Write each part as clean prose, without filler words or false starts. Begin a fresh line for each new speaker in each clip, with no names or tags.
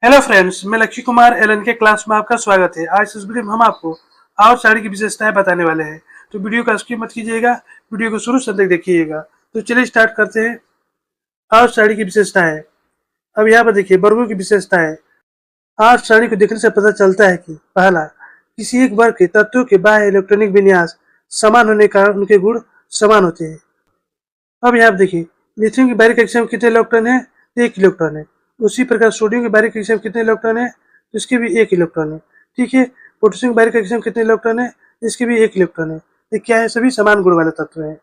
Hello friends, मैं लक्ष्य Kumar Elon के क्लास में आपका स्वागत है। आज इस वीडियो में हम आपको आवर साड़ी की विशेषताएं बताने वाले हैं। तो वीडियो का स्किप मत कीजिएगा, वीडियो को शुरू से अंत तक देखिएगा। तो चलिए स्टार्ट करते हैं। आवर साड़ी की विशेषताएं। अब यहाँ पर देखिए वर्गों की विशेषताएं। आवर साड़ी को देखने से पता चलता है कि पहला, किसी एक वर्ग के तत्वों के बाह्य इलेक्ट्रॉनिक विन्यास समान होने का उनके गुण समान होते हैं। अब यहाँ पर देखिए लिथियम की बारीक कक्षा में कितने इलेक्ट्रॉन है? 1 इलेक्ट्रॉन है। उसी प्रकार सोडियम की बारीक कक्षा में कितने इलेक्ट्रॉन है? तो इसके भी 1 इलेक्ट्रॉन है। ठीक है। पोटेशियम की बारीक कक्षा में कितने इलेक्ट्रॉन है? इसके भी 1 इलेक्ट्रॉन है। ये क्या है? सभी समान गुण वाले तत्व हैं।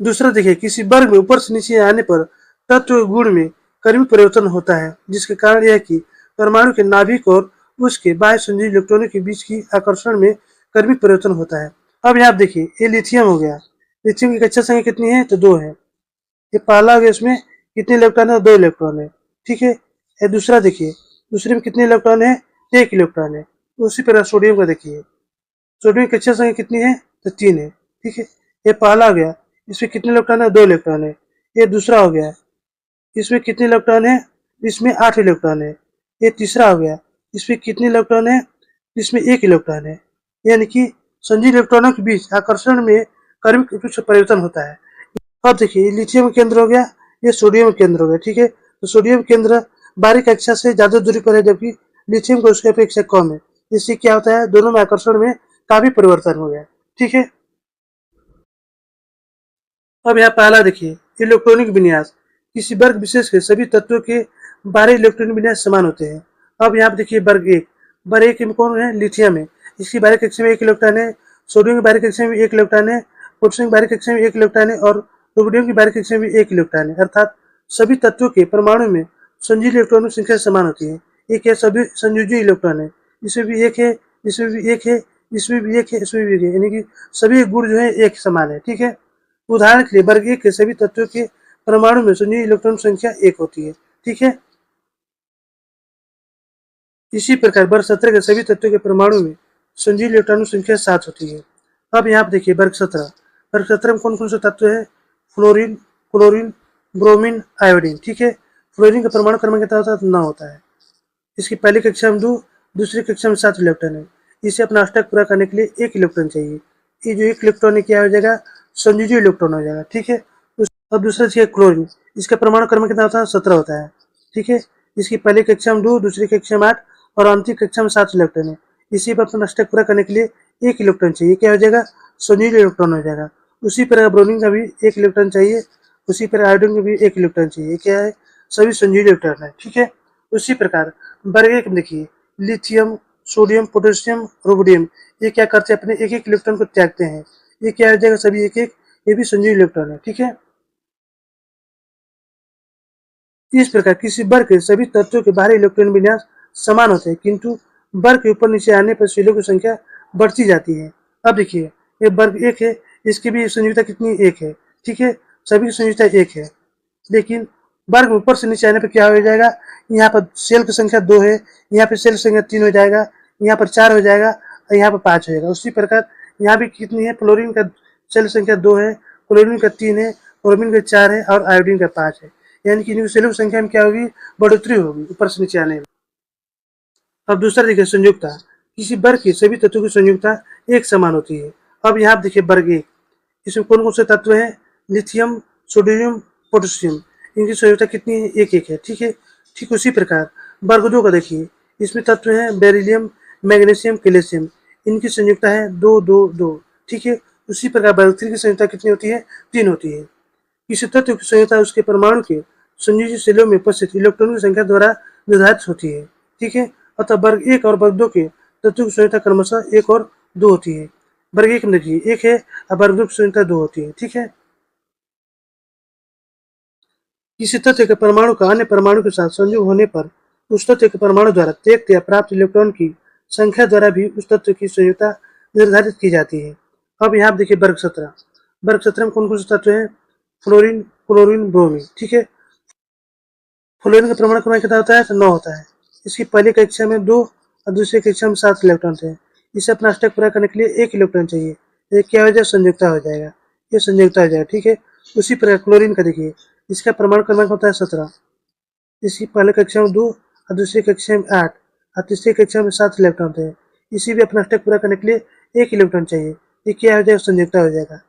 दूसरा देखिए किसी वर्ग में ऊपर से नीचे आने पर तत्व गुण में क्रमिक परिवर्तन होता है, जिसके कारण यह कि परमाणु के नाभिक और उसके बाह्य संयोजी इलेक्ट्रॉनों के बीच की आकर्षण में क्रमिक परिवर्तन होता है। अब यहाँ देखिए ये लिथियम हो गया। लिथियम की कक्षा संख्या कितनी है? तो 2 है। ये पहला हो गया, इसमें कितने इलेक्ट्रॉन है? 2 इलेक्ट्रॉन है। ठीक है। ये दूसरा देखिए, दूसरे में कितने इलेक्ट्रॉन है? 1 इलेक्ट्रॉन है। उसी प्रकार सोडियम का देखिए, सोडियम की कक्षा संख्या कितनी है? तो 3 है। ठीक है। ये पहला हो गया, इसमें कितने इलेक्ट्रॉन है? 2 इलेक्ट्रॉन है। ये दूसरा हो गया, इसमें कितने इलेक्ट्रॉन है? इसमें 8 इलेक्ट्रॉन है। ये तीसरा हो गया, इसमें कितने इलेक्ट्रॉन है? इसमें 1 इलेक्ट्रॉन है। यानी कि संयोजी इलेक्ट्रॉनों के बीच आकर्षण में क्रमिक रूप से परिवर्तन होता है। अब देखिए लिथियम केंद्र हो गया, ये सोडियम केंद्र हो गया। ठीक है। तो सोडियम केंद्र बारीक कक्षा से ज्यादा दूरी पर है, जबकि लिथियम को उसके अपेक्षा कम है। इससे क्या होता है? दोनों में आकर्षण में काफी परिवर्तन हो गया। ठीक है। अब यहाँ पहला देखिए इलेक्ट्रॉनिक विन्यास। किसी वर्ग विशेष के सभी तत्वों के बाहरी इलेक्ट्रॉनिक विन्यास समान होते हैं। अब यहाँ पे देखिए वर्ग एक। वर्ग एक में कौन है? लिथियम है। इसकी बारीक कक्षा में 1 इलेक्ट्रॉन है। सोडियम की बारीक कक्षा में 1 इलेक्ट्रॉन है। पोटेशियम की बारीक कक्षा में 1 इलेक्ट्रॉन है और रुबिडियम की बारीक कक्षा में 1 इलेक्ट्रॉन है। अर्थात सभी तत्वों के परमाणु में संयोजी इलेक्ट्रॉनों की संख्या समान होती है। एक है सभी संयोजी इलेक्ट्रॉन है। इसमें भी 1 है, इसमें भी 1 है, इसमें भी 1 है, इसमें भी 1 है। यानी कि सभी गुण जो है एक समान है। ठीक है। उदाहरण के लिए वर्ग एक के सभी तत्वों के परमाणु में संयोजी इलेक्ट्रॉन संख्या 1 होती है। ठीक है। इसी प्रकार वर्ग 17 के सभी तत्वों के परमाणु में संयोजी इलेक्ट्रॉन संख्या 7 होती है। अब यहाँ पे देखिए वर्ग 17। वर्ग 17 में कौन कौन से तत्व है? Fluorine, chlorine, bromine, iodine. ठीक है। फ्लोरीन का परमाणु क्रमांक कितना होता है? तो 9 होता है। इसकी पहली कक्षा में 2, दूसरी कक्षा में 7 इलेक्ट्रॉन है। इसे अपना अष्टक पूरा करने के लिए 1 इलेक्ट्रॉन चाहिए। ये जो 1 इलेक्ट्रॉन है क्या हो जाएगा? संयोजी इलेक्ट्रॉन हो जाएगा। ठीक है। अब दूसरा चाहिए क्लोरीन। इसका परमाणु क्रमांक कितना होता है? 17 होता है। ठीक है। इसकी पहली कक्षा में 2, दूसरी कक्षा में 8 और अंतिम कक्षा में 7 इलेक्ट्रॉन है। इसी पर अपना अष्टक पूरा करने के लिए 1 इलेक्ट्रॉन चाहिए। क्या हो जाएगा? संयोजी इलेक्ट्रॉन हो जाएगा। उसी तरह ब्रोमीन का भी 1 इलेक्ट्रॉन चाहिए। उसी तरह आयोडीन का भी 1 इलेक्ट्रॉन चाहिए। क्या है? सभी संयोजी इलेक्ट्रॉन है। ठीक है। उसी प्रकार वर्ग एक में देखिए लिथियम, सोडियम, पोटेशियम, रुबिडियम, ये क्या करते हैं? अपने 1-1 इलेक्ट्रॉन को त्यागते हैं। ये क्या हो जाएगा? सभी 1-1, ये भी संयोजी इलेक्ट्रॉन है। ठीक है। इस प्रकार किसी वर्ग के सभी तत्वों के बाहरी इलेक्ट्रॉन विन्यास समान होते हैं, किंतु वर्ग के ऊपर नीचे आने पर शेलों की संख्या बढ़ती जाती है। अब देखिए ये वर्ग एक है, इसकी भी संयोजकता कितनी? 1 है। ठीक है। सभी की संयोजकता 1 है। लेकिन वर्ग ऊपर से नीचे आने पर क्या हो जाएगा? यहाँ पर सेल की संख्या 2 है, यहाँ पर सेल की संख्या 3 हो जाएगा, यहाँ पर 4 हो जाएगा और यहाँ पर 5 हो जाएगा। उसी प्रकार यहाँ भी कितनी है? फ्लोरीन का सेल संख्या 2 है, क्लोरीन का 3 है, ब्रोमीन का 4 है और आयोडीन का 5 है। यानी कि इनकी सेलों की संख्या में क्या होगी? बढ़ोतरी होगी ऊपर से नीचे आने में। अब दूसरा देखिए संयुक्ता। किसी वर्ग के सभी तत्वों की संयुक्ता एक समान होती है। अब यहाँ देखिए वर्ग एक। इसमें कौन कौन से तत्व हैं? Lithium, sodium, potassium. इनकी संयुक्ता कितनी है? 1-1 है। ठीक है। ठीक उसी प्रकार वर्ग दो का देखिए, इसमें तत्व हैं बेरिलियम, मैग्नीशियम, कैल्शियम। इनकी संयुक्ता है 2-2-2। ठीक है। उसी प्रकार वर्ग तीन की संयुक्ता कितनी होती है? 3 होती है। किसी तत्व की संयोजकता उसके परमाणु के संयोजी सेलों में उपस्थित इलेक्ट्रॉनों की संख्या द्वारा निर्धारित होती है। ठीक है। अतः वर्ग एक और वर्ग दो के तत्वों की संयोजकता क्रमशः 1 और 2 होती है। वर्ग एक में देखिए 1 है और वर्ग दो की संयोजकता 2 होती है। ठीक है। किसी तत्व के परमाणु का अन्य परमाणु के साथ संयोग होने पर उस तत्व के परमाणु द्वारा त्यक्त या प्राप्त इलेक्ट्रॉन की संख्या द्वारा भी उस तत्व की संयोजकता निर्धारित की जाती है। अब यहाँ देखिए वर्ग 17। वर्ग 17 में कौन कौन से तत्व है? Fluorine, chlorine, bromine. ठीक है। फ्लोरीन का परमाणु क्रमांक कितना होता है? तो 9 होता है। इसकी पहली कक्षा में 2 और दूसरी कक्षा में 7 इलेक्ट्रॉन थे। इसे अपना अष्टक पूरा करने के लिए 1 इलेक्ट्रॉन चाहिए। ये क्या हो जाएगा? संयुक्ता हो जाएगा। ये संयुक्ता हो जाएगा। ठीक है। उसी प्रकार क्लोरीन का देखिए, इसका परमाणु क्रमांक होता है 17। इसकी पहली कक्षा में 2 और दूसरी कक्षा में 8 और तीसरी कक्षा में 7 इलेक्ट्रॉन थे। इसी भी अपना अष्टक पूरा करने के लिए 1 इलेक्ट्रॉन चाहिए। ये क्या हो जाएगा? संयुक्ता हो जाएगा।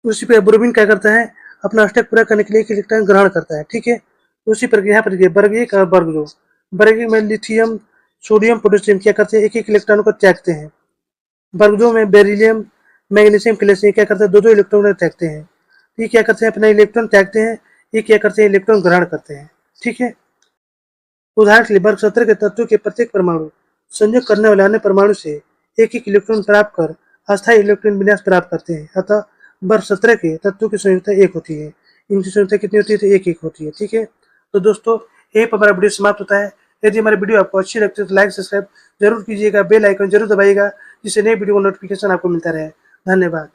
उसी पर ब्रोमीन क्या करता है? अपना अष्टक पूरा करने के लिए 1 इलेक्ट्रॉन ग्रहण करता है। ठीक है, उसी प्रक्रिया यहाँ पर वर्ग 1 और वर्ग 2। वर्ग 1 में लिथियम, सोडियम, पोटेशियम क्या करते हैं? 1-1 इलेक्ट्रॉन को त्यागते हैं। वर्ग 2 में बेरिलियम, मैग्नीशियम, कैल्शियम क्या करते हैं? 2-2 इलेक्ट्रॉन त्यागते हैं। ये क्या करते हैं? अपना इलेक्ट्रॉन त्यागते हैं। ये क्या करते हैं? इलेक्ट्रॉन ग्रहण करते हैं। ठीक है, उदाहरण के लिए वर्ग 17 के तत्वों के प्रत्येक परमाणु संयोग करने वाले अन्य परमाणु से 1-1 इलेक्ट्रॉन प्राप्त कर अस्थायी इलेक्ट्रॉन विन्यास प्राप्त करते हैं। अतः वर्ग 17 के तत्वों की संयोजकता 1 होती है। इनकी संयोजकता कितनी होती है? तो 1-1 होती है। ठीक है, तो दोस्तों यही पर हमारा वीडियो समाप्त होता है। यदि हमारी वीडियो आपको अच्छी लगती है तो लाइक सब्सक्राइब जरूर कीजिएगा, बेल आइकन जरूर दबाइएगा, जिससे नई वीडियो का नोटिफिकेशन आपको मिलता रहे। धन्यवाद।